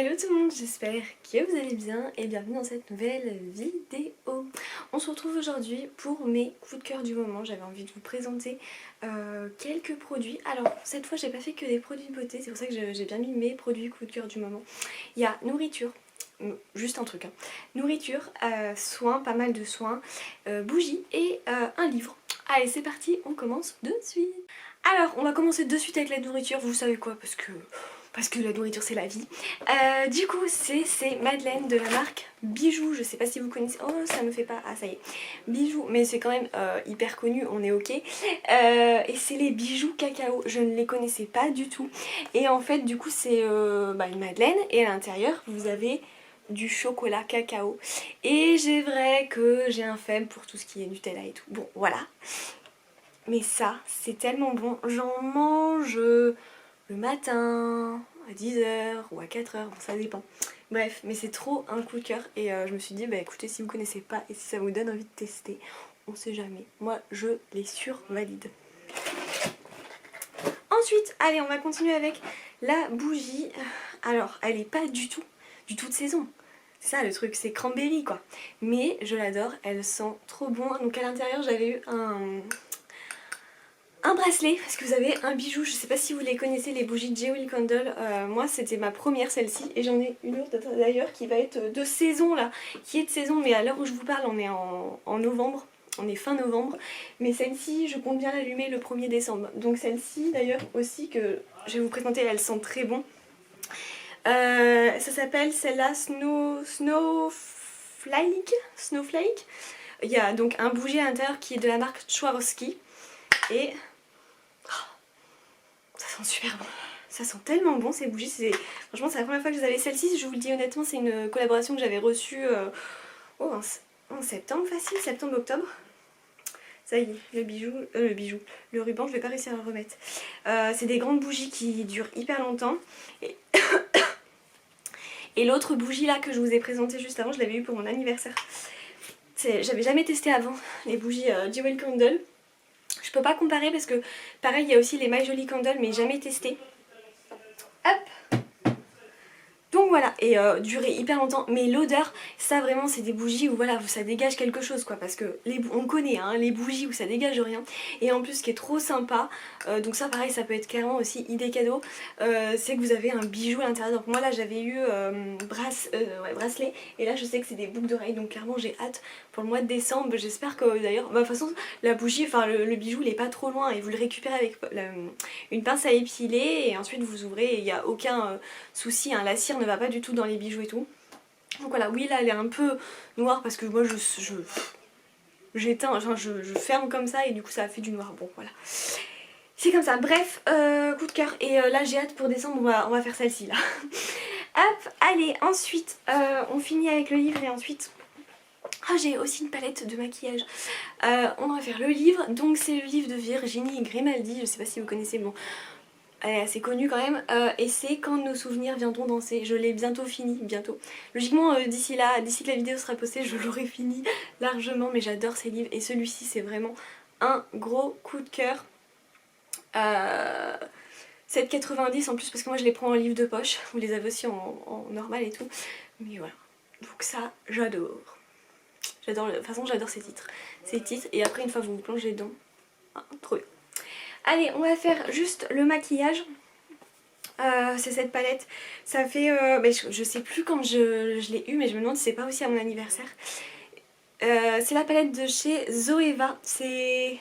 Hello tout le monde, j'espère que vous allez bien et bienvenue dans cette nouvelle vidéo. On se retrouve aujourd'hui pour mes coups de cœur du moment. J'avais envie de vous présenter quelques produits. Alors cette fois j'ai pas fait que des produits de beauté, c'est pour ça que j'ai bien mis mes produits coups de cœur du moment. Il y a nourriture, juste un truc, hein. Nourriture, soins, pas mal de soins, bougies et un livre. Allez c'est parti, on commence de suite. Alors on va commencer de suite avec la nourriture, vous savez quoi, parce que la nourriture c'est la vie. Du coup c'est ces madeleines de la marque Bijoux, je sais pas si vous connaissez, oh ça me fait pas, ah ça y est, Bijoux, mais c'est quand même hyper connu, on est ok. Et c'est les bijoux cacao, je ne les connaissais pas du tout. Et en fait du coup c'est une madeleine et à l'intérieur vous avez du chocolat cacao. Et j'ai vrai que j'ai un faible pour tout ce qui est Nutella et tout, bon voilà. Mais ça c'est tellement bon, j'en mange le matin, à 10h ou à 4h, bon, ça dépend. Bref, mais c'est trop un coup de cœur et je me suis dit, bah écoutez, si vous connaissez pas et si ça vous donne envie de tester, on sait jamais. Moi, je les survalide. Ensuite, allez, on va continuer avec la bougie. Alors, elle est pas du tout de saison. C'est ça le truc, c'est cranberry quoi. Mais je l'adore, elle sent trop bon. Donc à l'intérieur, j'avais eu un bracelet, parce que vous avez un bijou, je sais pas si vous les connaissez, les bougies Jewel Candle, moi c'était ma première celle-ci, et j'en ai une autre d'ailleurs qui va être de saison là, qui est de saison, mais à l'heure où je vous parle on est en novembre, on est fin novembre, mais celle-ci je compte bien l'allumer le 1er décembre, donc celle-ci d'ailleurs aussi que je vais vous présenter, elle sent très bon. Ça s'appelle celle-là Snowflake. Il y a donc un bougie à l'intérieur qui est de la marque Swarovski, et ça sent super bon, ça sent tellement bon ces bougies, franchement c'est la première fois que je les avais. Celle-ci, je vous le dis honnêtement, c'est une collaboration que j'avais reçue en septembre facile, septembre-octobre. Ça y est, le ruban, je vais pas réussir à le remettre. C'est des grandes bougies qui durent hyper longtemps. Et l'autre bougie là que je vous ai présentée juste avant, je l'avais eu pour mon anniversaire. J'avais jamais testé avant les bougies Jewel Candle. Je peux pas comparer parce que pareil il y a aussi les My Jolie Candle mais jamais testé. Hop. Donc voilà, et durer hyper longtemps, mais l'odeur, ça vraiment c'est des bougies où voilà, ça dégage quelque chose quoi, parce que on connaît hein, les bougies où ça dégage rien, et en plus ce qui est trop sympa, donc ça pareil ça peut être carrément aussi idée cadeau, c'est que vous avez un bijou à l'intérieur. Donc moi là j'avais eu bracelet, et là je sais que c'est des boucles d'oreilles, donc clairement j'ai hâte pour le mois de décembre. J'espère que d'ailleurs, de toute façon la bougie, enfin le bijou il est pas trop loin, et vous le récupérez avec une pince à épiler, et ensuite vous ouvrez et il n'y a aucun souci, hein, la cire ne va pas du tout dans les bijoux et tout. Donc voilà, oui là elle est un peu noire parce que moi j'éteins, enfin je ferme comme ça et du coup ça a fait du noir, bon voilà. C'est comme ça, bref, coup de cœur. Et là j'ai hâte pour décembre, on va faire celle-ci là. Hop, allez, ensuite on finit avec le livre et ensuite... Ah, j'ai aussi une palette de maquillage. On va faire le livre, donc c'est le livre de Virginie Grimaldi, je sais pas si vous connaissez, bon... Elle est assez connue quand même, et c'est Quand nos souvenirs viendront danser. Je l'ai bientôt fini, bientôt. Logiquement d'ici que la vidéo sera postée, je l'aurai fini largement, mais j'adore ces livres et celui-ci c'est vraiment un gros coup de cœur. 7,90 en plus parce que moi je les prends en livre de poche, vous les avez aussi en normal et tout, mais voilà. Donc ça j'adore. J'adore, de toute façon j'adore ces titres. Et après une fois vous vous plongez dedans, trop bien. Allez, on va faire juste le maquillage. C'est cette palette. Ça fait... je sais plus quand je l'ai eu, mais je me demande si c'est pas aussi à mon anniversaire. C'est la palette de chez Zoeva. C'est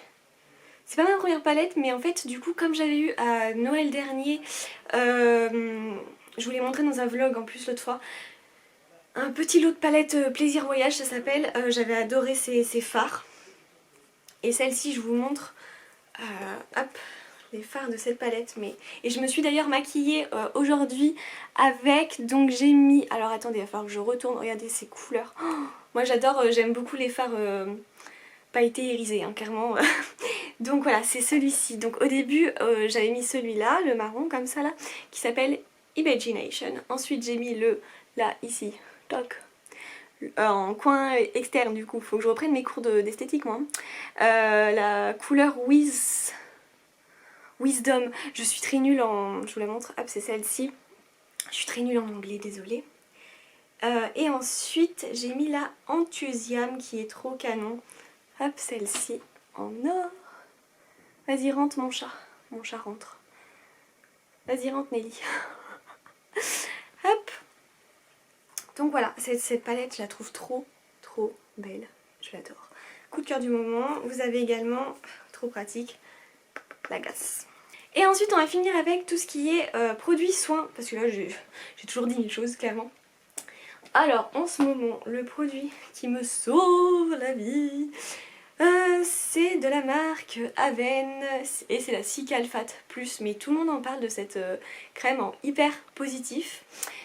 pas ma première palette, mais en fait, du coup, comme j'avais eu à Noël dernier, je vous l'ai montré dans un vlog en plus l'autre fois, un petit lot de palette Plaisir Voyage, ça s'appelle. J'avais adoré ces fards. Et celle-ci, je vous montre. Hop, les fards de cette palette. Et je me suis d'ailleurs maquillée aujourd'hui avec, donc j'ai mis, alors attendez, il va falloir que je retourne, regardez ces couleurs. Oh, moi j'adore, j'aime beaucoup les fards pailletés irisés, hein, clairement. Donc voilà, c'est celui-ci. Donc au début j'avais mis celui-là, le marron comme ça là, qui s'appelle Imagination. Ensuite j'ai mis là ici, toc, en coin externe du coup, faut que je reprenne mes cours d'esthétique moi. La couleur Wisdom, je suis très nulle en... je vous la montre, hop c'est celle-ci. Je suis très nulle en anglais, désolée. Et ensuite j'ai mis la Enthusiam qui est trop canon. Hop, celle-ci en or. Vas-y rentre mon chat rentre. Vas-y rentre Nelly. Hop. Donc voilà, cette palette je la trouve trop belle, je l'adore. Coup de cœur du moment, vous avez également, trop pratique, la glace. Et ensuite on va finir avec tout ce qui est produits soins, parce que là j'ai toujours dit une chose clairement. Alors en ce moment, le produit qui me sauve la vie, c'est de la marque Aven et c'est la Cicalfate Plus, mais tout le monde en parle de cette crème en hyper positif.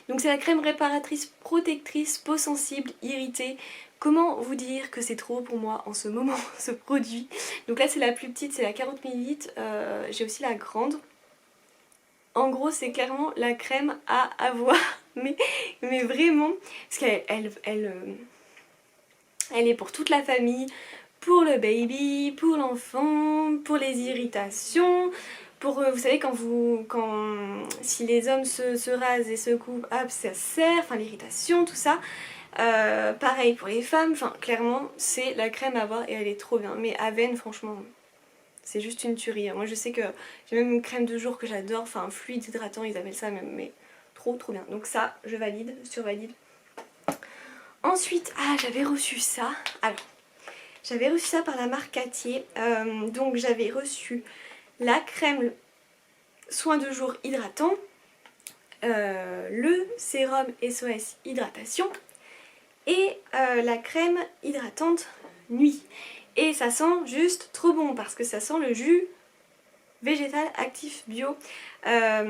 Donc c'est la crème réparatrice protectrice peau sensible irritée. Comment vous dire que c'est trop pour moi en ce moment ce produit. Donc là c'est la plus petite, c'est la 40 ml, j'ai aussi la grande. En gros c'est clairement la crème à avoir, mais vraiment, parce qu'elle elle est pour toute la famille, pour le baby, pour l'enfant, pour les irritations, pour, vous savez si les hommes se rasent et se coupent, hop ça sert, enfin l'irritation, tout ça. Pareil pour les femmes, enfin clairement c'est la crème à avoir et elle est trop bien. Mais Aven franchement c'est juste une tuerie. Moi je sais que j'ai même une crème de jour que j'adore, enfin un fluide hydratant ils appellent ça même, mais trop bien. Donc ça je valide, survalide. Ensuite, j'avais reçu ça. Alors, j'avais reçu ça par la marque Cattier. Donc j'avais reçu la crème soin de jour hydratant, le sérum SOS hydratation et la crème hydratante nuit. Et ça sent juste trop bon parce que ça sent le jus végétal actif bio à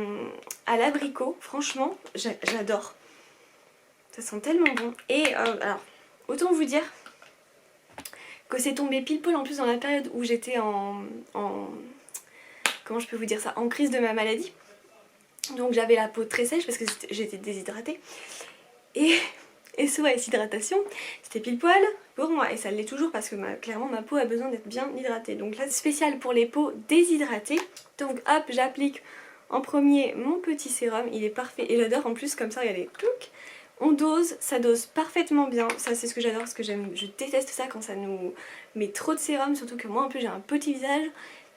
l'abricot. Franchement, j'adore. Ça sent tellement bon. Et alors, autant vous dire que c'est tombé pile poil en plus dans la période où j'étais comment je peux vous dire ça, en crise de ma maladie. Donc j'avais la peau très sèche parce que j'étais déshydratée. Et SOS hydratation, c'était pile poil pour moi. Et ça l'est toujours parce que clairement ma peau a besoin d'être bien hydratée. Donc là, spécial pour les peaux déshydratées. Donc hop, j'applique en premier mon petit sérum. Il est parfait. Et j'adore en plus comme ça, regardez, clouc. On dose, ça dose parfaitement bien. Ça c'est ce que j'adore parce que je déteste ça quand ça nous met trop de sérum. Surtout que moi en plus j'ai un petit visage.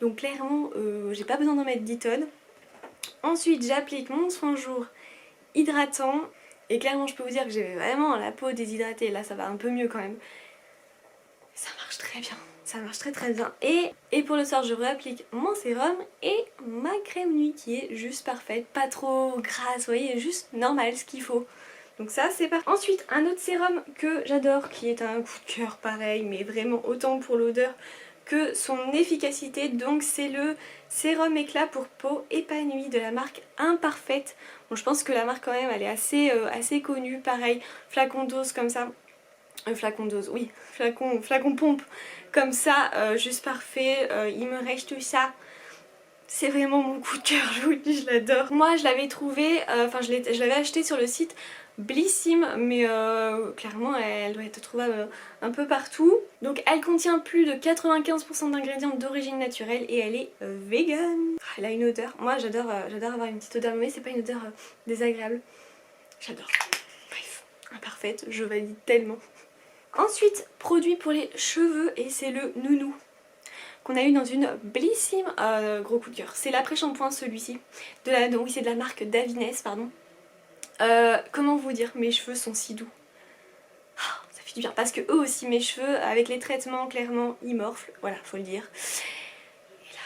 Donc clairement, j'ai pas besoin d'en mettre 10 tonnes. Ensuite j'applique mon soin jour hydratant. Et clairement je peux vous dire que j'ai vraiment la peau déshydratée. Là ça va un peu mieux quand même. Ça marche très bien. Ça marche très bien. Et pour le soir je réapplique mon sérum et ma crème nuit qui est juste parfaite. Pas trop grasse, vous voyez, juste normal, ce qu'il faut. Donc ça c'est parfait. Ensuite un autre sérum que j'adore qui est un coup de cœur pareil, mais vraiment autant pour l'odeur que son efficacité. Donc c'est le sérum éclat pour peau épanouie de la marque Imparfaite. Bon je pense que la marque quand même elle est assez connue. Pareil, flacon dose comme ça. Flacon dose, oui, flacon pompe comme ça, juste parfait. Il me reste tout ça. C'est vraiment mon coup de cœur, je vous le dis, je l'adore. Moi je l'avais trouvé, enfin je l'avais acheté sur le site Blissim, mais clairement elle doit être trouvable un peu partout. Donc elle contient plus de 95% d'ingrédients d'origine naturelle et elle est vegan. Elle a une odeur, moi j'adore avoir une petite odeur, mais c'est pas une odeur désagréable. J'adore. Bref, Imparfaite, je valide tellement. Ensuite, produit pour les cheveux et c'est le Nounou qu'on a eu dans une Blissim, gros coup de cœur. C'est l'après-shampoing celui-ci, oui c'est de la marque Davines, pardon. Comment vous dire, mes cheveux sont si doux. Ça fait du bien, parce que eux aussi mes cheveux, avec les traitements, clairement, ils morflent, voilà, faut le dire. Et là,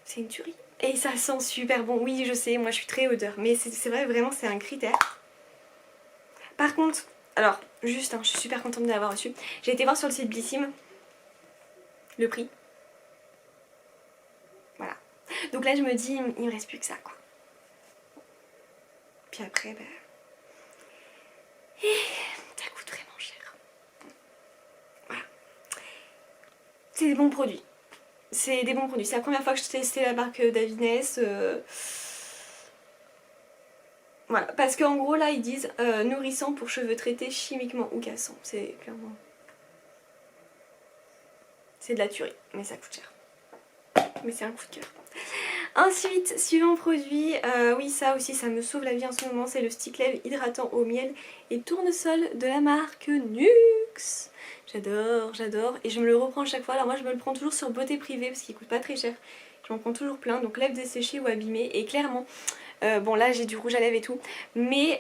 c'est une tuerie. Et ça sent super bon, oui je sais, moi je suis très odeur, mais c'est vrai, vraiment c'est un critère. Par contre, alors, juste, je suis super contente de l'avoir reçu. J'ai été voir sur le site Blissim le prix. Voilà. Donc là je me dis, il me reste plus que ça quoi. Puis après, ça coûte vraiment cher. Voilà. C'est des bons produits. C'est des bons produits. C'est la première fois que je testais la marque Davines. Voilà. Parce qu'en gros là ils disent nourrissant pour cheveux traités chimiquement ou cassants. C'est clairement... C'est de la tuerie. Mais ça coûte cher. Mais c'est un coup de cœur. Ensuite, suivant produit, oui ça aussi ça me sauve la vie en ce moment, c'est le stick lèvres hydratant au miel et tournesol de la marque Nuxe. J'adore, j'adore et je me le reprends chaque fois. Alors moi je me le prends toujours sur Beauté Privée parce qu'il coûte pas très cher. Je m'en prends toujours plein, donc lèvres desséchées ou abîmées et clairement, bon là j'ai du rouge à lèvres et tout, mais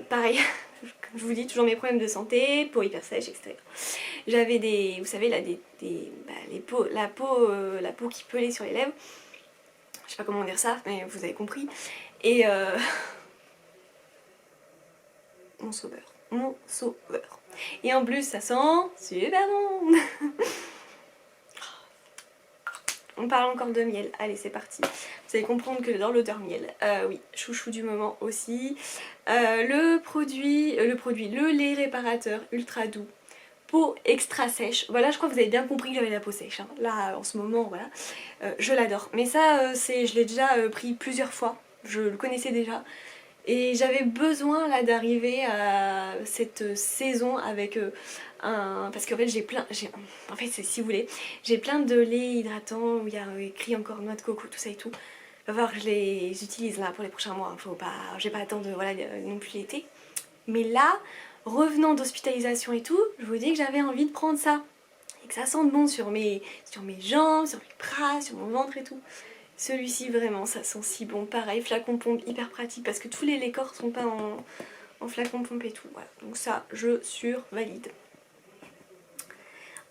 pareil, comme je vous dis, toujours mes problèmes de santé, peau hyper sèche, etc. J'avais des, vous savez là, la peau qui pelait sur les lèvres. Je sais pas comment dire ça, mais vous avez compris. Et mon sauveur. Mon sauveur. Et en plus, ça sent super bon. On parle encore de miel. Allez, c'est parti. Vous allez comprendre que j'adore l'odeur miel. Oui, chouchou du moment aussi. Le lait réparateur ultra doux. Peau extra sèche. Voilà, je crois que vous avez bien compris que j'avais la peau sèche. Hein. Là, en ce moment, voilà. Je l'adore. Mais ça, je l'ai déjà pris plusieurs fois. Je le connaissais déjà. Et j'avais besoin là d'arriver à cette saison avec un... Parce qu'en fait en fait, si vous voulez, j'ai plein de lait hydratant où il y a écrit encore noix de coco, tout ça et tout. Il va falloir que je les utilise là pour les prochains mois. Faut pas... J'ai pas attendre voilà, non plus l'été. Mais là, revenant d'hospitalisation et tout, je vous dis que j'avais envie de prendre ça. Et que ça sente bon sur mes jambes, sur mes bras, sur mon ventre et tout. Celui-ci vraiment ça sent si bon, pareil flacon pompe hyper pratique parce que tous les corps sont pas en flacon pompe et tout, voilà. Donc ça je survalide.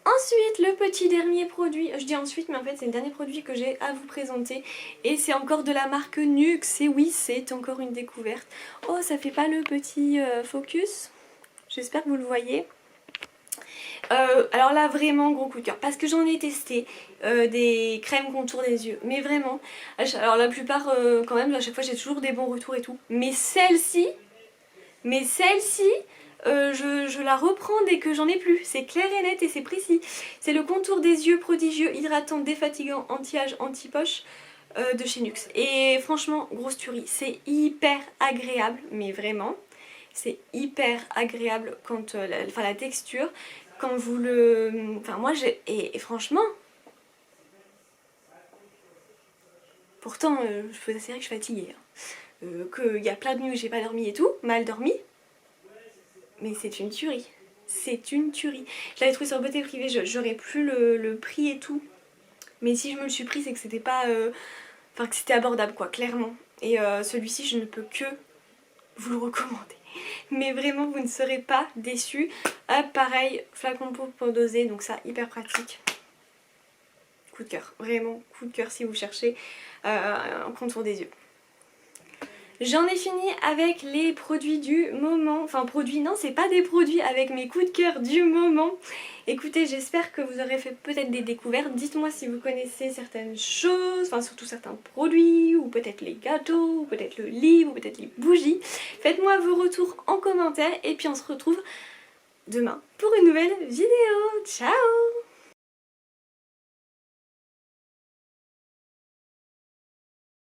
Ensuite le petit dernier produit, je dis ensuite mais en fait c'est le dernier produit que j'ai à vous présenter et c'est encore de la marque Nuxe et oui c'est encore une découverte. Oh ça fait pas le petit focus, j'espère que vous le voyez. Alors là vraiment gros coup de cœur parce que j'en ai testé des crèmes contour des yeux mais vraiment, alors la plupart quand même à chaque fois j'ai toujours des bons retours et tout mais celle-ci je la reprends dès que j'en ai plus, c'est clair et net et c'est précis. C'est le contour des yeux prodigieux, hydratant, défatigant, anti-âge, anti-poche de chez Nuxe et franchement grosse tuerie, c'est hyper agréable mais vraiment c'est hyper agréable quand la texture quand vous le... Enfin moi j'ai... Et franchement... Pourtant je peux assurer que je suis fatiguée. Hein. Qu'il y a plein de nuits où j'ai pas dormi et tout, mal dormi. Mais c'est une tuerie. C'est une tuerie. Je l'avais trouvé sur Beauté Privée, j'aurais plus le prix et tout. Mais si je me le suis pris c'est que c'était pas... Enfin que c'était abordable quoi, clairement. Et celui-ci je ne peux que vous le recommander. Mais vraiment vous ne serez pas déçus. Pareil, flacon pour doser, donc ça hyper pratique. Coup de cœur, vraiment coup de cœur si vous cherchez un contour des yeux. J'en ai fini avec les produits du moment. Enfin produits, non c'est pas des produits, avec mes coups de cœur du moment. Écoutez, j'espère que vous aurez fait peut-être des découvertes. Dites-moi si vous connaissez certaines choses, enfin surtout certains produits, ou peut-être les gâteaux, ou peut-être le livre, ou peut-être les bougies. Faites-moi vos retours en commentaire et puis on se retrouve demain pour une nouvelle vidéo. Ciao!